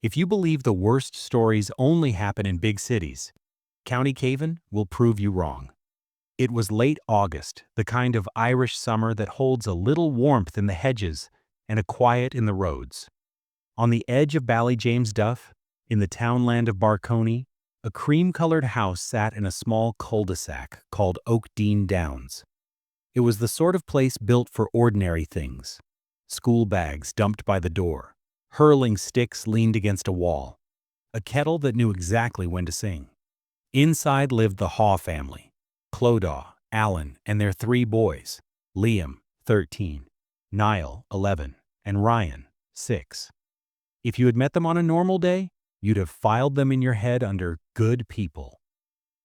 If you believe the worst stories only happen in big cities, County Cavan will prove you wrong. It was late August, the kind of Irish summer that holds a little warmth in the hedges and a quiet in the roads. On the edge of Ballyjamesduff, in the townland of Barcony, a cream-colored house sat in a small cul-de-sac called Oakdean Downs. It was the sort of place built for ordinary things. School bags dumped by the door, hurling sticks leaned against a wall, a kettle that knew exactly when to sing. Inside lived the Haw family, Clodagh, Alan, and their three boys, Liam, 13, Niall, 11, and Ryan, 6. If you had met them on a normal day, you'd have filed them in your head under good people.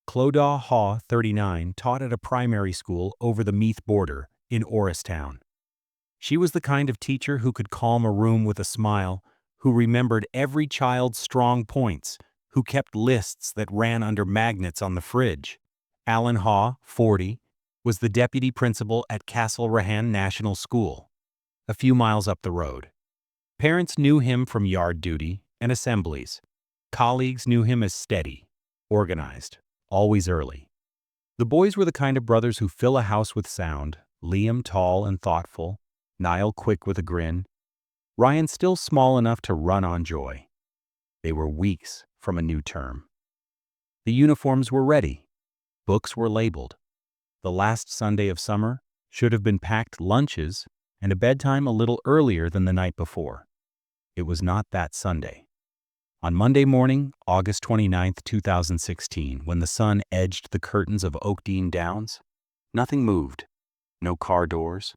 Clodagh Haw, 39, taught at a primary school over the Meath border in Orristown. She was the kind of teacher who could calm a room with a smile, who remembered every child's strong points, who kept lists that ran under magnets on the fridge. Alan Haw, 40, was the deputy principal at Castlerahan National School, a few miles up the road. Parents knew him from yard duty and assemblies. Colleagues knew him as steady, organized, always early. The boys were the kind of brothers who fill a house with sound, Liam tall and thoughtful, Niall quick with a grin, Ryan still small enough to run on joy. They were weeks from a new term. The uniforms were ready. Books were labeled. The last Sunday of summer should have been packed lunches and a bedtime a little earlier than the night before. It was not that Sunday. On Monday morning, August 29, 2016, when the sun edged the curtains of Oakdean Downs, nothing moved. No car doors,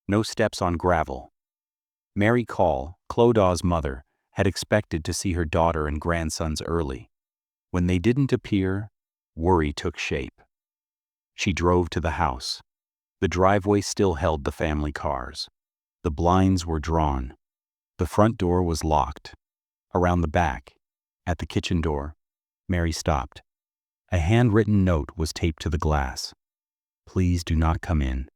no steps on gravel. Mary Call, Clodagh's mother, had expected to see her daughter and grandsons early. When they didn't appear, worry took shape. She drove to the house. The driveway still held the family cars. The blinds were drawn. The front door was locked. Around the back, at the kitchen door, Mary stopped. A handwritten note was taped to the glass. "Please do not come in.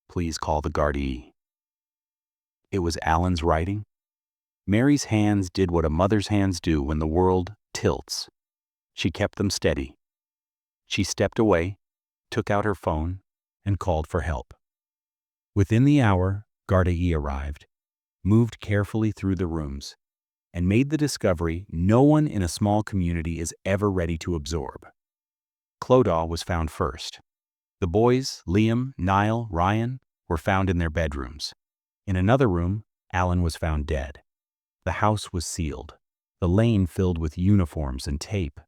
Please call the Gardaí." It was Alan's writing. Mary's hands did what a mother's hands do when the world tilts. She kept them steady. She stepped away, took out her phone, and called for help. Within the hour, Gardaí arrived, moved carefully through the rooms, and made the discovery no one in a small community is ever ready to absorb. Clodagh was found first. The boys, Liam, Niall, Ryan, were found in their bedrooms. In another room, Alan was found dead. The house was sealed, the lane filled with uniforms and tape.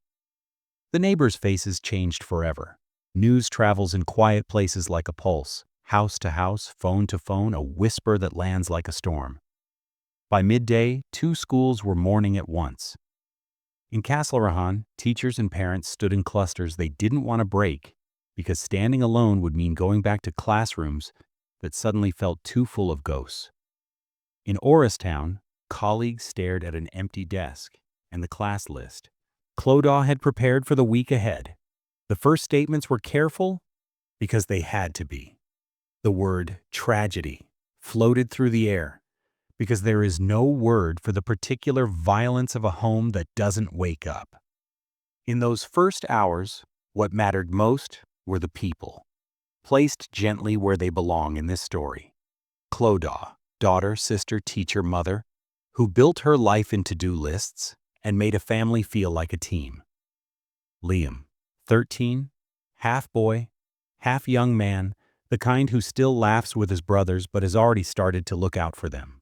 The neighbors' faces changed forever. News travels in quiet places like a pulse, house to house, phone to phone, a whisper that lands like a storm. By midday, 2 schools were mourning at once. In Castlerahan, teachers and parents stood in clusters they didn't want to break, because standing alone would mean going back to classrooms that suddenly felt too full of ghosts. In Orristown, colleagues stared at an empty desk and the class list. Clodagh had prepared for the week ahead. The first statements were careful because they had to be. The word tragedy floated through the air because there is no word for the particular violence of a home that doesn't wake up. In those first hours, what mattered most were the people, placed gently where they belong in this story. Clodagh, daughter, sister, teacher, mother, who built her life in to-do lists and made a family feel like a team. Liam, 13, half boy, half young man, the kind who still laughs with his brothers but has already started to look out for them.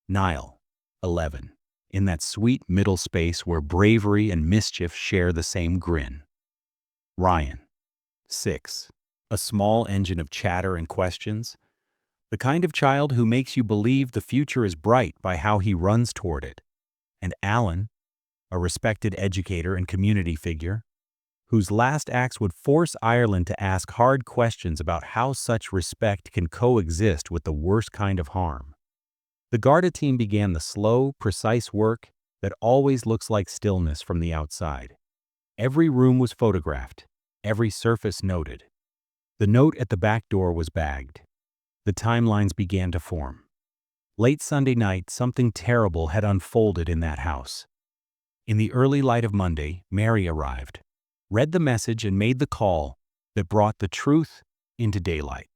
Niall, 11, in that sweet middle space where bravery and mischief share the same grin. Ryan, 6, a small engine of chatter and questions, the kind of child who makes you believe the future is bright by how he runs toward it. And Alan, a respected educator and community figure, whose last acts would force Ireland to ask hard questions about how such respect can coexist with the worst kind of harm. The Garda team began the slow, precise work that always looks like stillness from the outside. Every room was photographed, every surface noted. The note at the back door was bagged. The timelines began to form. Late Sunday night, something terrible had unfolded in that house. In the early light of Monday, Mary arrived, read the message, and made the call that brought the truth into daylight.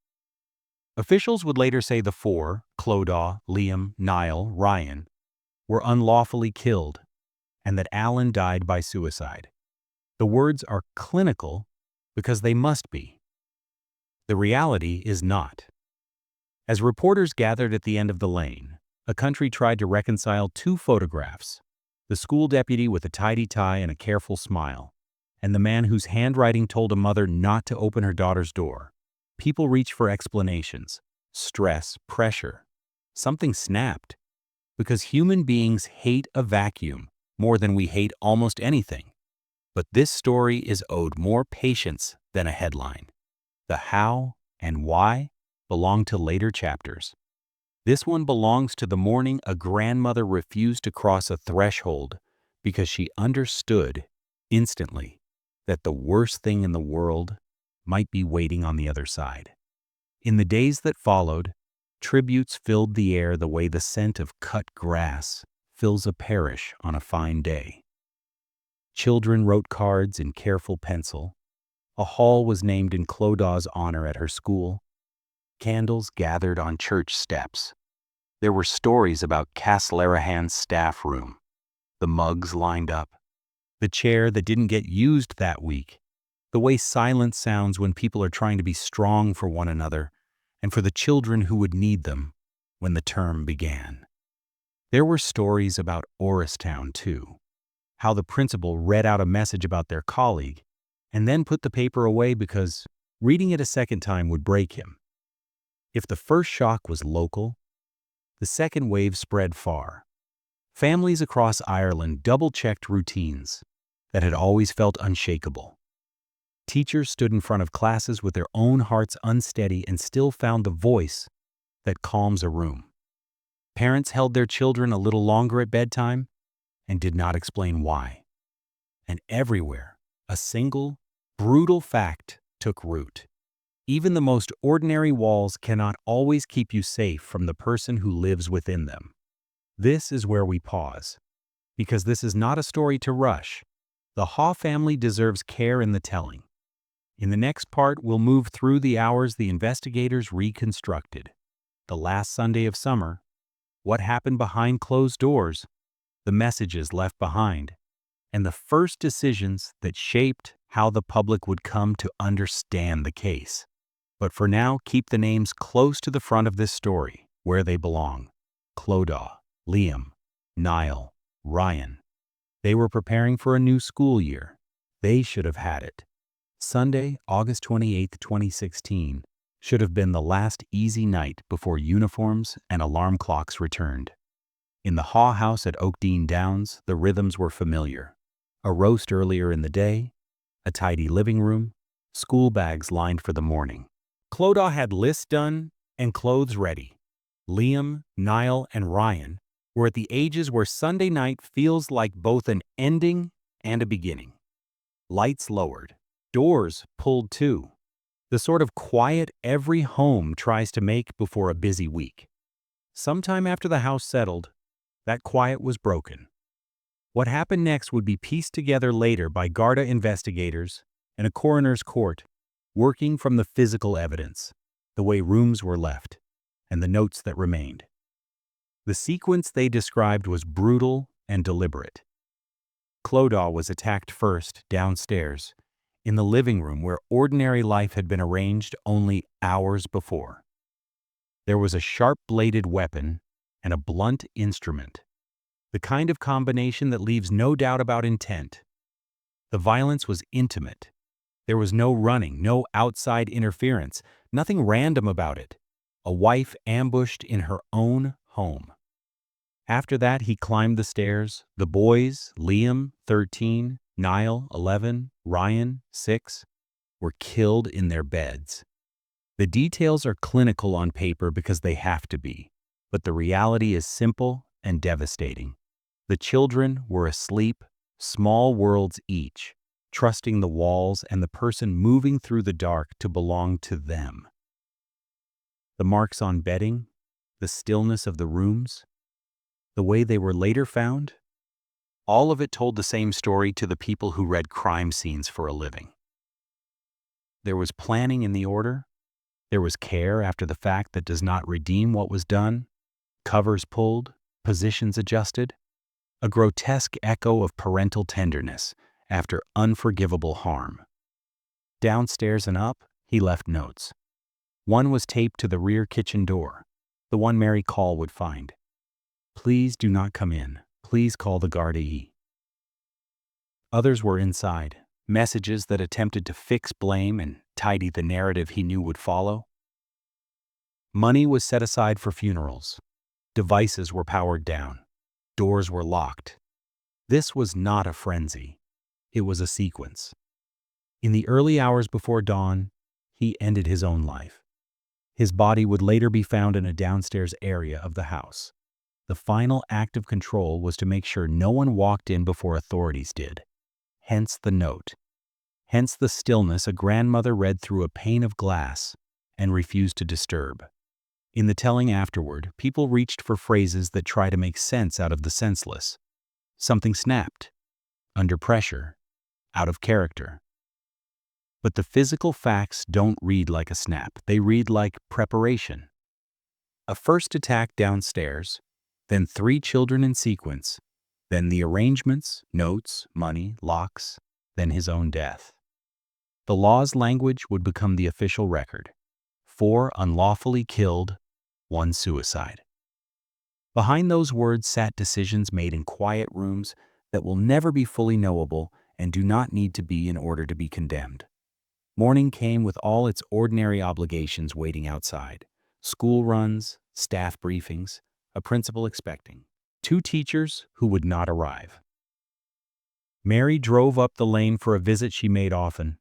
Officials would later say the four, Clodagh, Liam, Niall, Ryan, were unlawfully killed, and that Alan died by suicide. The words are clinical because they must be. The reality is not. As reporters gathered at the end of the lane, a country tried to reconcile two photographs: the school deputy with a tidy tie and a careful smile, and the man whose handwriting told a mother not to open her daughter's door. People reached for explanations. Stress, pressure. Something snapped. Because human beings hate a vacuum more than we hate almost anything. But this story is owed more patience than a headline. The how and why belong to later chapters. This one belongs to the morning a grandmother refused to cross a threshold because she understood instantly that the worst thing in the world might be waiting on the other side. In the days that followed, tributes filled the air the way the scent of cut grass fills a parish on a fine day. Children wrote cards in careful pencil. A hall was named in Clodagh's honor at her school. Candles gathered on church steps. There were stories about Cass-Larahan's staff room, the mugs lined up, the chair that didn't get used that week, the way silence sounds when people are trying to be strong for one another and for the children who would need them when the term began. There were stories about Orristown, too, how the principal read out a message about their colleague and then put the paper away because reading it a second time would break him. If the first shock was local, the second wave spread far. Families across Ireland double-checked routines that had always felt unshakable. Teachers stood in front of classes with their own hearts unsteady and still found the voice that calms a room. Parents held their children a little longer at bedtime and did not explain why. And everywhere, a single, brutal fact took root. Even the most ordinary walls cannot always keep you safe from the person who lives within them. This is where we pause, because this is not a story to rush. The Haw family deserves care in the telling. In the next part, we'll move through the hours the investigators reconstructed. The last Sunday of summer, what happened behind closed doors, the messages left behind, and the first decisions that shaped how the public would come to understand the case. But for now, keep the names close to the front of this story, where they belong. Clodagh, Liam, Niall, Ryan. They were preparing for a new school year. They should have had it. Sunday, August 28, 2016, should have been the last easy night before uniforms and alarm clocks returned. In the Haw house at Oakdean Downs, the rhythms were familiar. A roast earlier in the day, a tidy living room, school bags lined for the morning. Clodagh had lists done and clothes ready. Liam, Niall, and Ryan were at the ages where Sunday night feels like both an ending and a beginning. Lights lowered. Doors pulled too. The sort of quiet every home tries to make before a busy week. Sometime after the house settled, that quiet was broken. What happened next would be pieced together later by Garda investigators and a coroner's court, working from the physical evidence, the way rooms were left, and the notes that remained. The sequence they described was brutal and deliberate. Clodagh was attacked first, downstairs, in the living room where ordinary life had been arranged only hours before. There was a sharp-bladed weapon and a blunt instrument, the kind of combination that leaves no doubt about intent. The violence was intimate. There was no running, no outside interference, nothing random about it. A wife ambushed in her own home. After that, he climbed the stairs. The boys, Liam, 13, Niall, 11, Ryan, 6, were killed in their beds. The details are clinical on paper because they have to be, but the reality is simple and devastating. The children were asleep, small worlds each, trusting the walls and the person moving through the dark to belong to them. The marks on bedding, the stillness of the rooms, the way they were later found, All of it told the same story to the people who read crime scenes for a living. There was planning in the order. There was care after the fact that does not redeem what was done. Covers pulled, positions adjusted. A grotesque echo of parental tenderness after unforgivable harm. Downstairs and up, he left notes. One was taped to the rear kitchen door, the one Mary Call would find. Please do not come in. Please call the gardaí. Others were inside, messages that attempted to fix blame and tidy the narrative he knew would follow. Money was set aside for funerals. Devices were powered down. Doors were locked. This was not a frenzy. It was a sequence. In the early hours before dawn, he ended his own life. His body would later be found in a downstairs area of the house. The final act of control was to make sure no one walked in before authorities did. Hence the note. Hence the stillness a grandmother read through a pane of glass and refused to disturb. In the telling afterward, people reached for phrases that try to make sense out of the senseless. Something snapped. Under pressure. Out of character. But the physical facts don't read like a snap. They read like preparation. A first attack downstairs, then 3 children in sequence, then the arrangements, notes, money, locks, then his own death. The law's language would become the official record. 4 unlawfully killed, 1 suicide. Behind those words sat decisions made in quiet rooms that will never be fully knowable and do not need to be in order to be condemned. Morning came with all its ordinary obligations waiting outside. School runs, staff briefings, a principal expecting. 2 teachers who would not arrive. Mary drove up the lane for a visit she made often.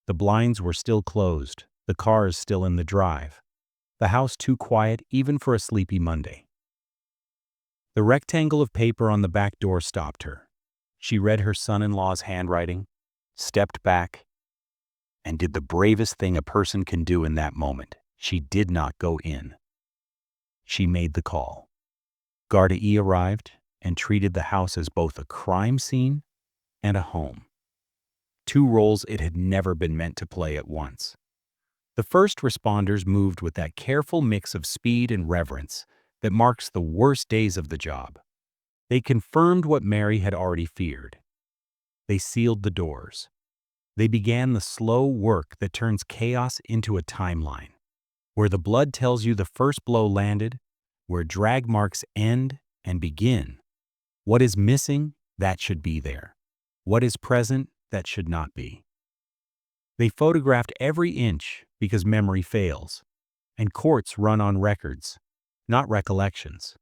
The blinds were still closed, the cars still in the drive. The house too quiet even for a sleepy Monday. The rectangle of paper on the back door stopped her. She read her son-in-law's handwriting, stepped back, and did the bravest thing a person can do in that moment. She did not go in. She made the call. Gardaí arrived and treated the house as both a crime scene and a home. 2 roles it had never been meant to play at once. The first responders moved with that careful mix of speed and reverence that marks the worst days of the job. They confirmed what Mary had already feared. They sealed the doors. They began the slow work that turns chaos into a timeline, where the blood tells you the first blow landed, where drag marks end and begin. What is missing, that should be there. What is present, that should not be. They photographed every inch because memory fails, and courts run on records, not recollections.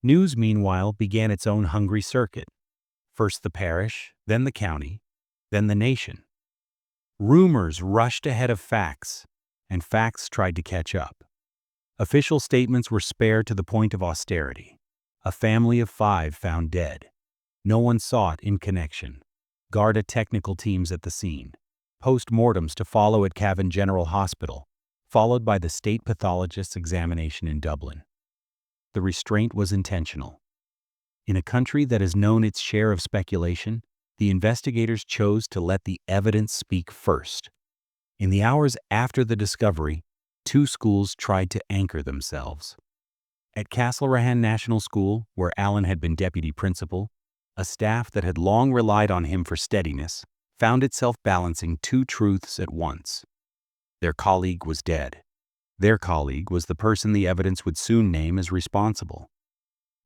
News, meanwhile, began its own hungry circuit. First the parish, then the county, then the nation. Rumors rushed ahead of facts, and facts tried to catch up. Official statements were spared to the point of austerity. A family of 5 found dead. No one saw it in connection. Garda technical teams at the scene. Post-mortems to follow at Cavan General Hospital, followed by the state pathologist's examination in Dublin. The restraint was intentional. In a country that has known its share of speculation, the investigators chose to let the evidence speak first. In the hours after the discovery, 2 schools tried to anchor themselves. At Castlereagh National School, where Alan had been deputy principal, a staff that had long relied on him for steadiness found itself balancing 2 truths at once. Their colleague was dead. Their colleague was the person the evidence would soon name as responsible.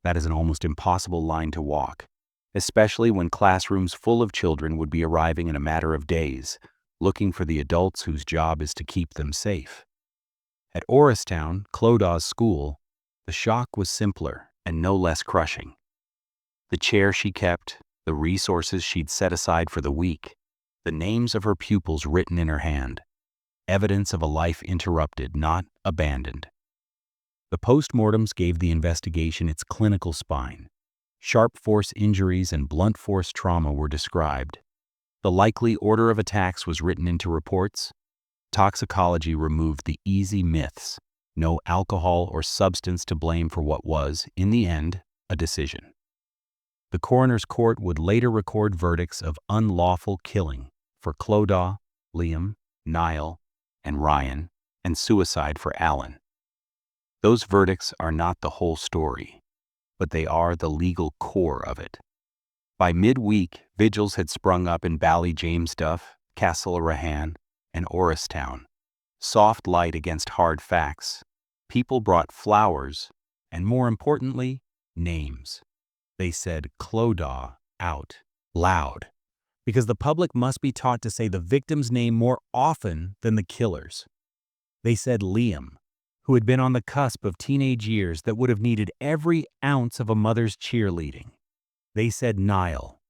That is an almost impossible line to walk, especially when classrooms full of children would be arriving in a matter of days, looking for the adults whose job is to keep them safe. At Orristown, Clodagh School, the shock was simpler and no less crushing. The chair she kept, the resources she'd set aside for the week, the names of her pupils written in her hand, evidence of a life interrupted, not abandoned. The postmortems gave the investigation its clinical spine. Sharp force injuries and blunt force trauma were described. The likely order of attacks was written into reports. Toxicology removed the easy myths. No alcohol or substance to blame for what was, in the end, a decision. The coroner's court would later record verdicts of unlawful killing for Clodagh, Liam, Niall, and Ryan, and suicide for Alan. Those verdicts are not the whole story, but they are the legal core of it. By midweek, vigils had sprung up in Ballyjamesduff, Castlerahan, and Orristown. Soft light against hard facts. People brought flowers, and more importantly, names. They said Clodagh out loud, because the public must be taught to say the victim's name more often than the killer's. They said Liam, who had been on the cusp of teenage years that would have needed every ounce of a mother's cheerleading. They said Niall,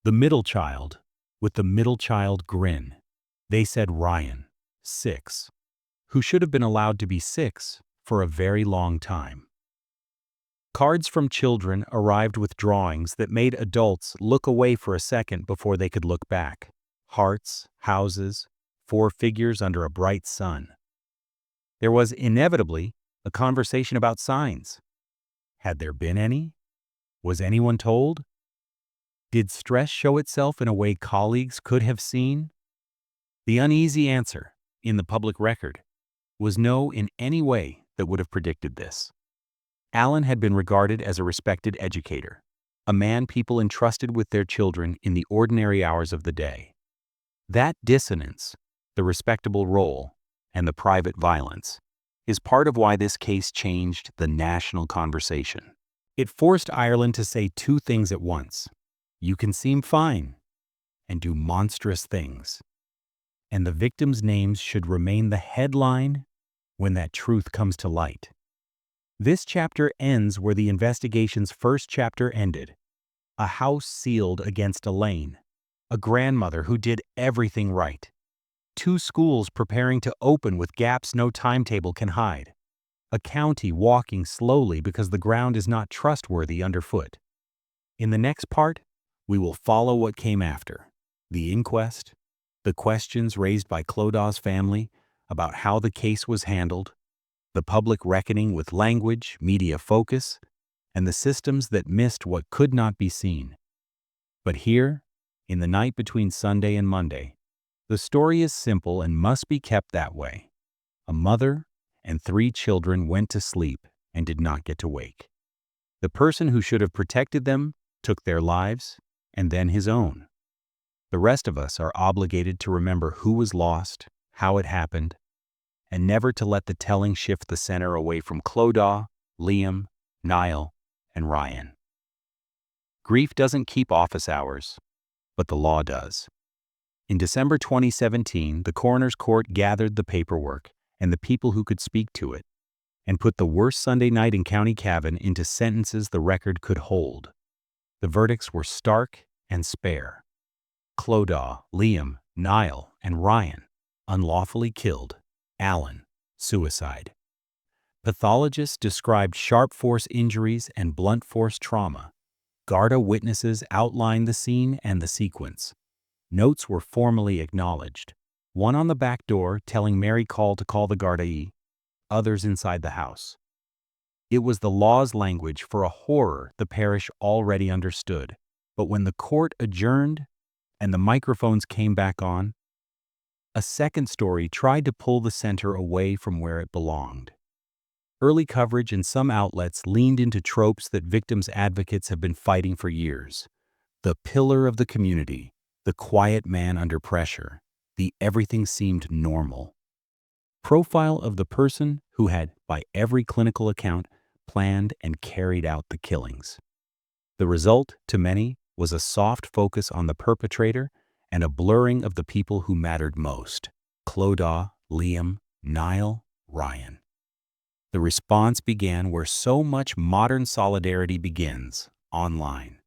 the middle child, with the middle child grin. They said Ryan, 6, who should have been allowed to be 6 for a very long time. Cards from children arrived with drawings that made adults look away for a second before they could look back. Hearts, houses, 4 figures under a bright sun. There was inevitably a conversation about signs. Had there been any? Was anyone told? Did stress show itself in a way colleagues could have seen? The uneasy answer, in the public record, was no in any way that would have predicted this. Alan had been regarded as a respected educator, a man people entrusted with their children in the ordinary hours of the day. That dissonance, the respectable role, and the private violence, is part of why this case changed the national conversation. It forced Ireland to say 2 things at once. You can seem fine and do monstrous things. And the victims' names should remain the headline when that truth comes to light. This chapter ends where the investigation's first chapter ended. A house sealed against Elaine, a grandmother who did everything right. 2 schools preparing to open with gaps no timetable can hide. A county walking slowly because the ground is not trustworthy underfoot. In the next part, we will follow what came after. The inquest, the questions raised by Clodagh's family about how the case was handled, the public reckoning with language, media focus, and the systems that missed what could not be seen. But here, in the night between Sunday and Monday, the story is simple and must be kept that way. A mother and 3 children went to sleep and did not get to wake. The person who should have protected them took their lives and then his own. The rest of us are obligated to remember who was lost, how it happened, and never to let the telling shift the center away from Clodagh, Liam, Niall, and Ryan. Grief doesn't keep office hours, but the law does. In December 2017, the coroner's court gathered the paperwork and the people who could speak to it, and put the worst Sunday night in County Cavan into sentences the record could hold. The verdicts were stark and spare. Clodagh, Liam, Niall, and Ryan, unlawfully killed. Alan, suicide. Pathologists described sharp force injuries and blunt force trauma. Garda witnesses outlined the scene and the sequence. Notes were formally acknowledged, one on the back door telling Mary Call to call the Gardaí, others inside the house. It was the law's language for a horror the parish already understood, but when the court adjourned and the microphones came back on, a second story tried to pull the center away from where it belonged. Early coverage in some outlets leaned into tropes that victims' advocates have been fighting for years. The pillar of the community, the quiet man under pressure, the everything seemed normal. Profile of the person who had, by every clinical account, planned and carried out the killings. The result, to many, was a soft focus on the perpetrator and a blurring of the people who mattered most: Clodagh, Liam, Niall, Ryan. The response began where so much modern solidarity begins, online.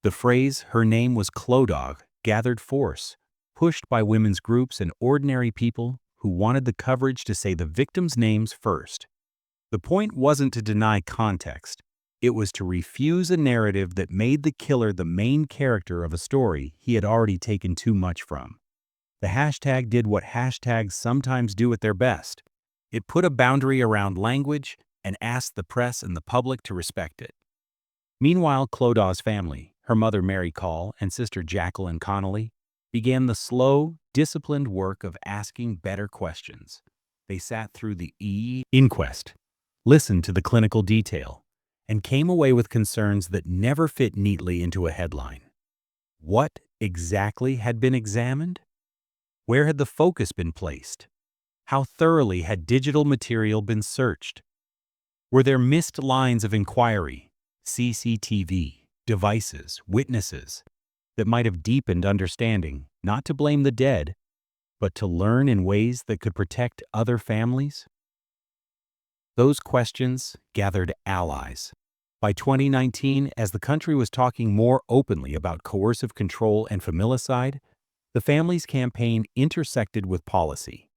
The phrase, "her name was Clodagh," gathered force, pushed by women's groups and ordinary people who wanted the coverage to say the victims' names first. The point wasn't to deny context. It was to refuse a narrative that made the killer the main character of a story he had already taken too much from. The hashtag did what hashtags sometimes do at their best. It put a boundary around language and asked the press and the public to respect it. Meanwhile, Clodagh's family, her mother Mary Call and sister Jacqueline Connolly, began the slow, disciplined work of asking better questions. They sat through the inquest, listened to the clinical detail, and came away with concerns that never fit neatly into a headline. What exactly had been examined? Where had the focus been placed? How thoroughly had digital material been searched? Were there missed lines of inquiry, CCTV, devices, witnesses, that might have deepened understanding, not to blame the dead, but to learn in ways that could protect other families? Those questions gathered allies. By 2019, as the country was talking more openly about coercive control and familicide, the Families Campaign intersected with policy.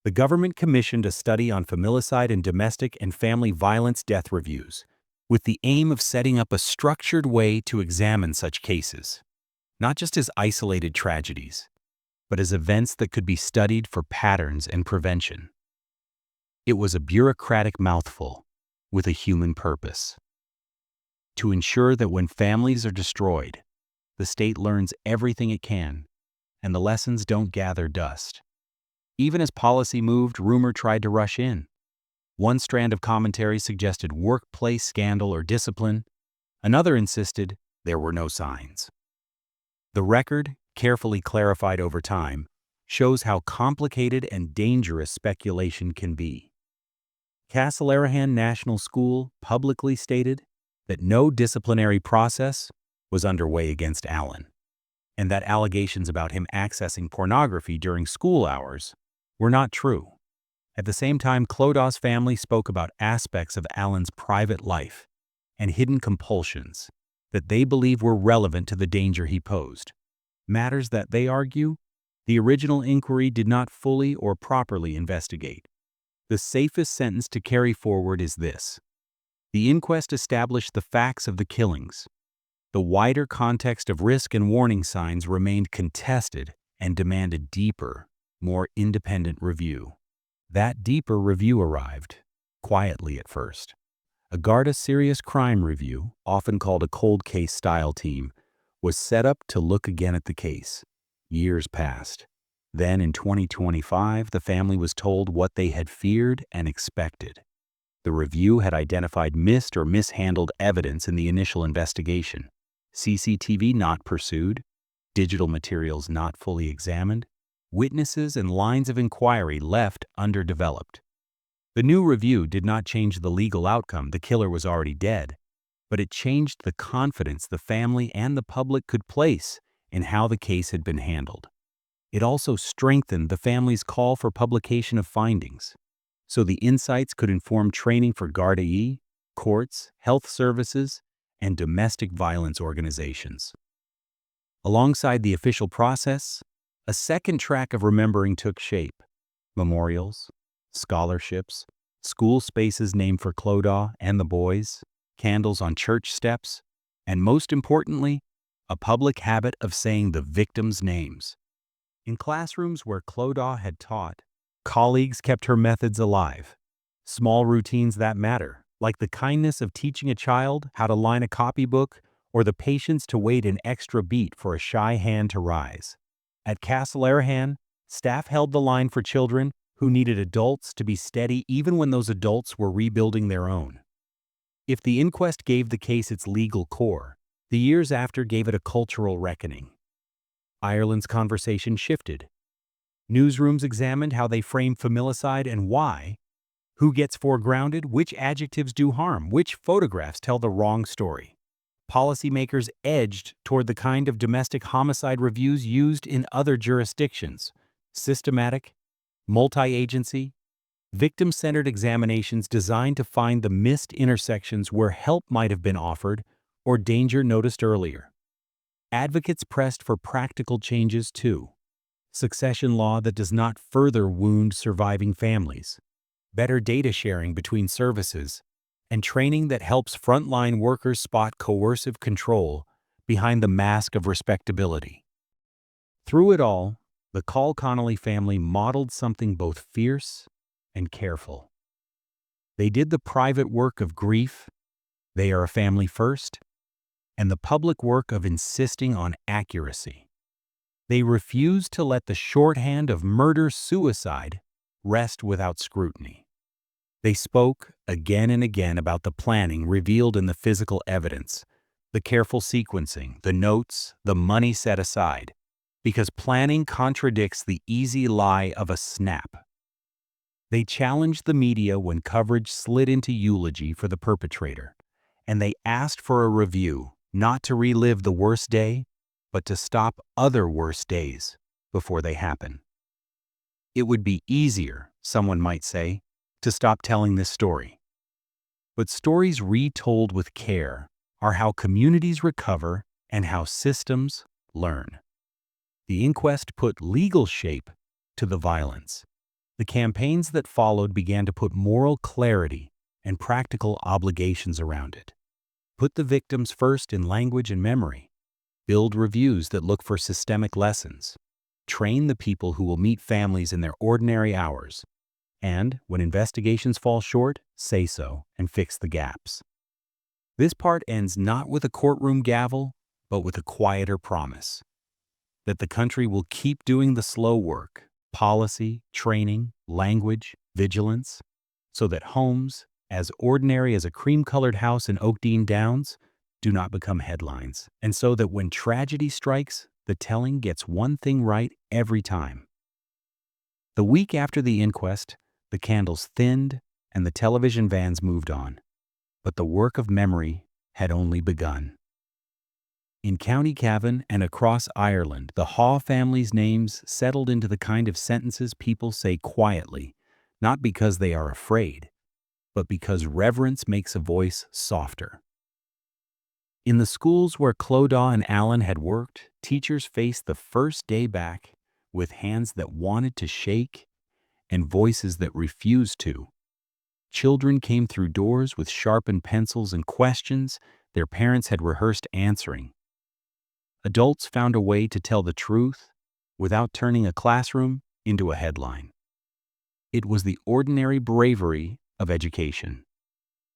The government commissioned a study on familicide and domestic and family violence death reviews, with the aim of setting up a structured way to examine such cases, not just as isolated tragedies, but as events that could be studied for patterns and prevention. It was a bureaucratic mouthful with a human purpose: to ensure that when families are destroyed, the state learns everything it can, and the lessons don't gather dust. Even as policy moved, rumor tried to rush in. One strand of commentary suggested workplace scandal or discipline. Another insisted there were no signs. The record, carefully clarified over time, shows how complicated and dangerous speculation can be. Castlereagh National School publicly stated that no disciplinary process was underway against Allen, and that allegations about him accessing pornography during school hours were not true. At the same time, Clodaugh's family spoke about aspects of Allen's private life and hidden compulsions that they believe were relevant to the danger he posed, matters that, they argue, the original inquiry did not fully or properly investigate. The safest sentence to carry forward is this: the inquest established the facts of the killings. The wider context of risk and warning signs remained contested and demanded deeper, more independent review. That deeper review arrived, quietly at first. A Garda Serious Crime Review, often called a cold case style team, was set up to look again at the case. Years passed. Then in 2025, the family was told what they had feared and expected. The review had identified missed or mishandled evidence in the initial investigation: CCTV not pursued, digital materials not fully examined, witnesses and lines of inquiry left underdeveloped. The new review did not change the legal outcome — the killer was already dead — but it changed the confidence the family and the public could place in how the case had been handled. It also strengthened the family's call for publication of findings, so the insights could inform training for Gardaí, courts, health services, and domestic violence organizations. Alongside the official process, a second track of remembering took shape: memorials, scholarships, school spaces named for Clodaugh and the boys, candles on church steps, and most importantly, a public habit of saying the victims' names. In classrooms where Clodaugh had taught, colleagues kept her methods alive. Small routines that matter, like the kindness of teaching a child how to line a copybook or the patience to wait an extra beat for a shy hand to rise. At Castlereagh, staff held the line for children who needed adults to be steady even when those adults were rebuilding their own. If the inquest gave the case its legal core, the years after gave it a cultural reckoning. Ireland's conversation shifted. Newsrooms examined how they frame familicide and why. Who gets foregrounded? Which adjectives do harm? Which photographs tell the wrong story? Policymakers edged toward the kind of domestic homicide reviews used in other jurisdictions: systematic, multi-agency, victim-centered examinations designed to find the missed intersections where help might have been offered or danger noticed earlier. Advocates pressed for practical changes too: succession law that does not further wound surviving families, better data sharing between services, and training that helps frontline workers spot coercive control behind the mask of respectability. Through it all, the Connolly family modeled something both fierce and careful. They did the private work of grief — they are a family first — and the public work of insisting on accuracy. They refused to let the shorthand of murder-suicide rest without scrutiny. They spoke again and again about the planning revealed in the physical evidence, the careful sequencing, the notes, the money set aside, because planning contradicts the easy lie of a snap. They challenged the media when coverage slid into eulogy for the perpetrator, and they asked for a review, not to relive the worst day, but to stop other worse days before they happen. It would be easier, someone might say, to stop telling this story. But stories retold with care are how communities recover and how systems learn. The inquest put legal shape to the violence. The campaigns that followed began to put moral clarity and practical obligations around it. Put the victims first in language and memory. Build reviews that look for systemic lessons. Train the people who will meet families in their ordinary hours. And, when investigations fall short, say so and fix the gaps. This part ends not with a courtroom gavel, but with a quieter promise. That the country will keep doing the slow work, policy, training, language, vigilance, so that homes, as ordinary as a cream-colored house in Oakdean Downs, do not become headlines, and so that when tragedy strikes, the telling gets one thing right every time. The week after the inquest, the candles thinned and the television vans moved on, but the work of memory had only begun. In County Cavan and across Ireland, the Haw family's names settled into the kind of sentences people say quietly, not because they are afraid, but because reverence makes a voice softer. In the schools where Clodagh and Alan had worked, teachers faced the first day back with hands that wanted to shake and voices that refused to. Children came through doors with sharpened pencils and questions their parents had rehearsed answering. Adults found a way to tell the truth without turning a classroom into a headline. It was the ordinary bravery of education.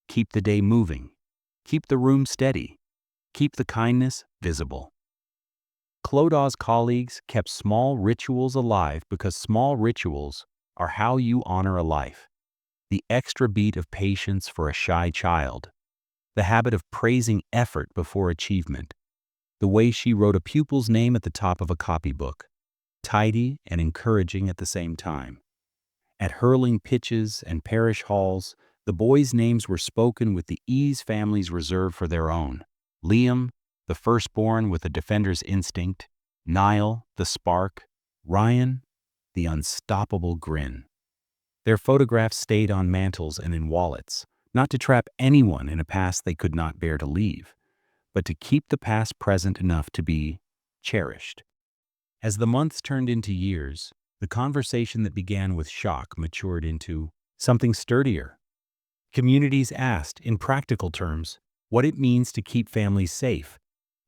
Keep the day moving. Keep the room steady. Keep the kindness visible. Clodagh's colleagues kept small rituals alive because small rituals are how you honor a life. The extra beat of patience for a shy child. The habit of praising effort before achievement. The way she wrote a pupil's name at the top of a copybook. Tidy and encouraging at the same time. At hurling pitches and parish halls, the boys' names were spoken with the ease families reserve for their own. Liam, the firstborn with a defender's instinct. Niall, the spark. Ryan, the unstoppable grin. Their photographs stayed on mantles and in wallets, not to trap anyone in a past they could not bear to leave, but to keep the past present enough to be cherished. As the months turned into years, the conversation that began with shock matured into something sturdier. Communities asked, in practical terms, what it means to keep families safe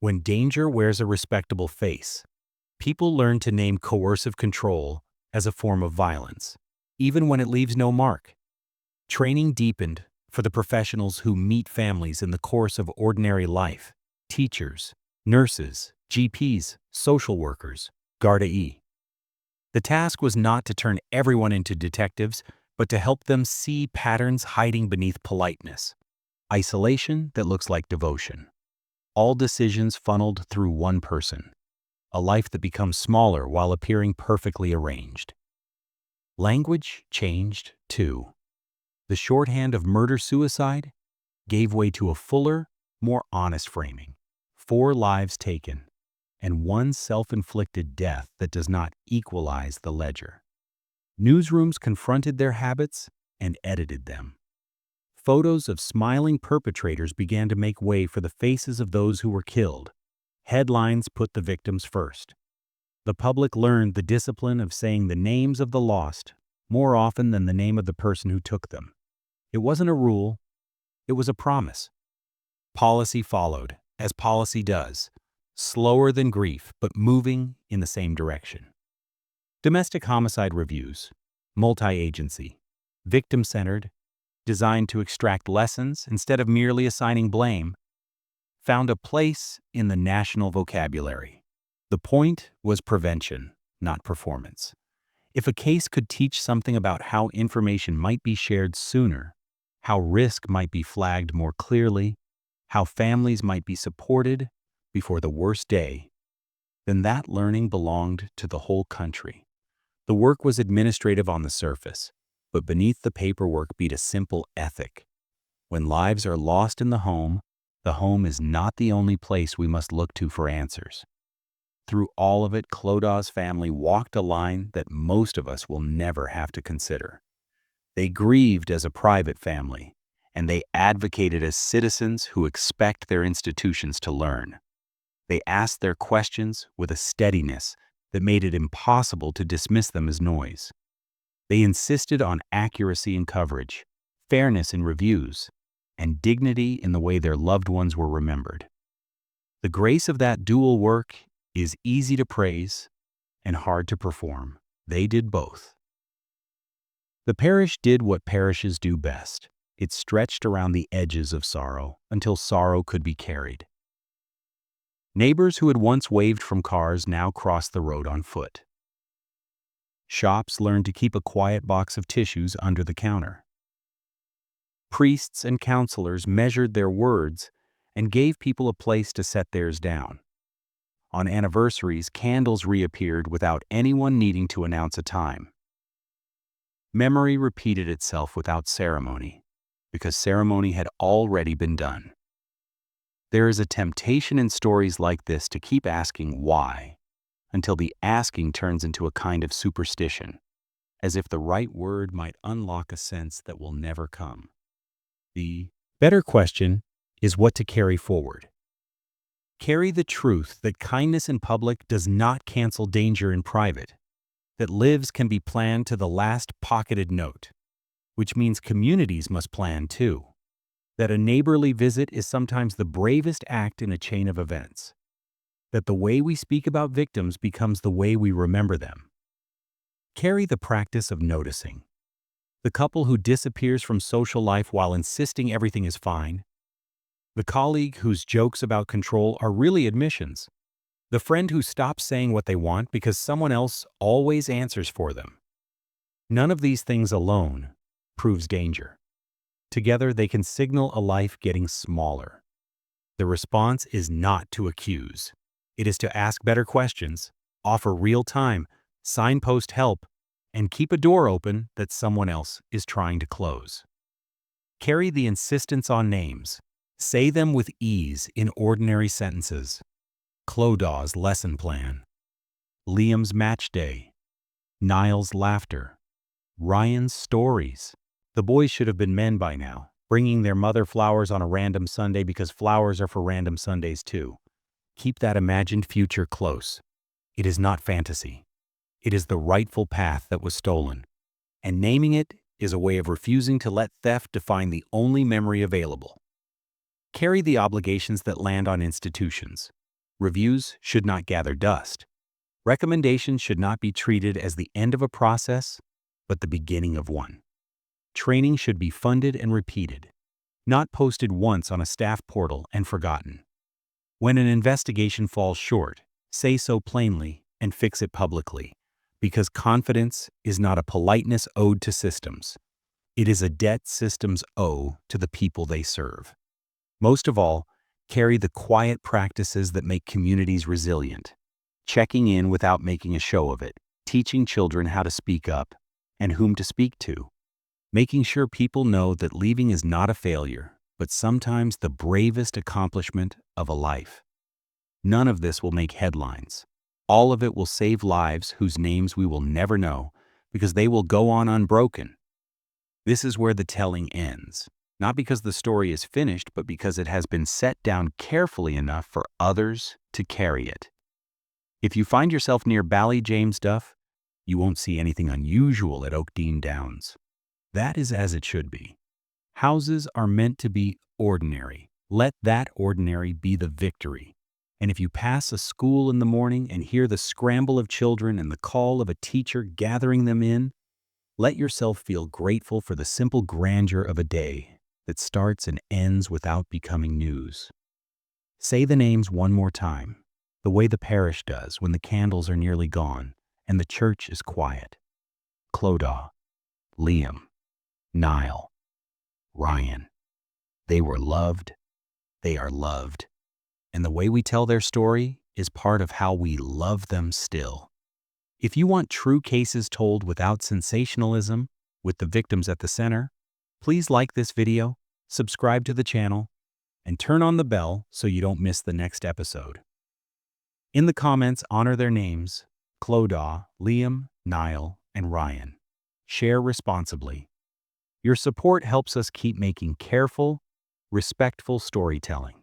when danger wears a respectable face. People learned to name coercive control as a form of violence, even when it leaves no mark. Training deepened for the professionals who meet families in the course of ordinary life: teachers, nurses, GPs, social workers, Gardaí. The task was not to turn everyone into detectives, but to help them see patterns hiding beneath politeness. Isolation that looks like devotion. All decisions funneled through one person. A life that becomes smaller while appearing perfectly arranged. Language changed, too. The shorthand of murder-suicide gave way to a fuller, more honest framing. 4 lives taken, and 1 self-inflicted death that does not equalize the ledger. Newsrooms confronted their habits and edited them. Photos of smiling perpetrators began to make way for the faces of those who were killed. Headlines put the victims first. The public learned the discipline of saying the names of the lost more often than the name of the person who took them. It wasn't a rule, it was a promise. Policy followed, as policy does, slower than grief, but moving in the same direction. Domestic homicide reviews, multi-agency, victim-centered, designed to extract lessons instead of merely assigning blame. found a place in the national vocabulary. The point was prevention, not performance. If a case could teach something about how information might be shared sooner, how risk might be flagged more clearly, how families might be supported before the worst day, then that learning belonged to the whole country. The work was administrative on the surface, but beneath the paperwork beat a simple ethic. When lives are lost in the home is not the only place we must look to for answers. Through all of it, Clodagh family walked a line that most of us will never have to consider. They grieved as a private family, and they advocated as citizens who expect their institutions to learn. They asked their questions with a steadiness that made it impossible to dismiss them as noise. They insisted on accuracy in coverage, fairness in reviews, and dignity in the way their loved ones were remembered. The grace of that dual work is easy to praise and hard to perform. They did both. The parish did what parishes do best. It stretched around the edges of sorrow until sorrow could be carried. Neighbors who had once waved from cars now crossed the road on foot. Shops learned to keep a quiet box of tissues under the counter. Priests and counselors measured their words and gave people a place to set theirs down. On anniversaries, candles reappeared without anyone needing to announce a time. Memory repeated itself without ceremony, because ceremony had already been done. There is a temptation in stories like this to keep asking why, until the asking turns into a kind of superstition, as if the right word might unlock a sense that will never come. The better question is what to carry forward. Carry the truth that kindness in public does not cancel danger in private, that lives can be planned to the last pocketed note, which means communities must plan too, that a neighborly visit is sometimes the bravest act in a chain of events, that the way we speak about victims becomes the way we remember them. Carry the practice of noticing. The couple who disappears from social life while insisting everything is fine, the colleague whose jokes about control are really admissions, the friend who stops saying what they want because someone else always answers for them. None of these things alone proves danger. Together they can signal a life getting smaller. The response is not to accuse. It is to ask better questions, offer real time, signpost help, and keep a door open that someone else is trying to close. Carry the insistence on names. Say them with ease in ordinary sentences. Clodagh's lesson plan. Liam's match day. Niall's laughter. Ryan's stories. The boys should have been men by now, bringing their mother flowers on a random Sunday because flowers are for random Sundays too. Keep that imagined future close. It is not fantasy. It is the rightful path that was stolen. And naming it is a way of refusing to let theft define the only memory available. Carry the obligations that land on institutions. Reviews should not gather dust. Recommendations should not be treated as the end of a process, but the beginning of one. Training should be funded and repeated, not posted once on a staff portal and forgotten. When an investigation falls short, say so plainly and fix it publicly, because confidence is not a politeness owed to systems. It is a debt systems owe to the people they serve. Most of all, carry the quiet practices that make communities resilient. Checking in without making a show of it, teaching children how to speak up and whom to speak to. Making sure people know that leaving is not a failure, but sometimes the bravest accomplishment of a life. None of this will make headlines. All of it will save lives whose names we will never know because they will go on unbroken. This is where the telling ends. Not because the story is finished, but because it has been set down carefully enough for others to carry it. If you find yourself near Ballyjames, you won't see anything unusual at Oakdean Downs. That is as it should be. Houses are meant to be ordinary. Let that ordinary be the victory. And if you pass a school in the morning and hear the scramble of children and the call of a teacher gathering them in, let yourself feel grateful for the simple grandeur of a day that starts and ends without becoming news. Say the names one more time, the way the parish does when the candles are nearly gone and the church is quiet. Clodagh, Liam, Niall, Ryan. They were loved, they are loved, and the way we tell their story is part of how we love them still. If you want true cases told without sensationalism, with the victims at the center, please like this video, subscribe to the channel, and turn on the bell so you don't miss the next episode. In the comments, honor their names: Clodagh, Liam, Niall, and Ryan. Share responsibly. Your support helps us keep making careful, respectful storytelling.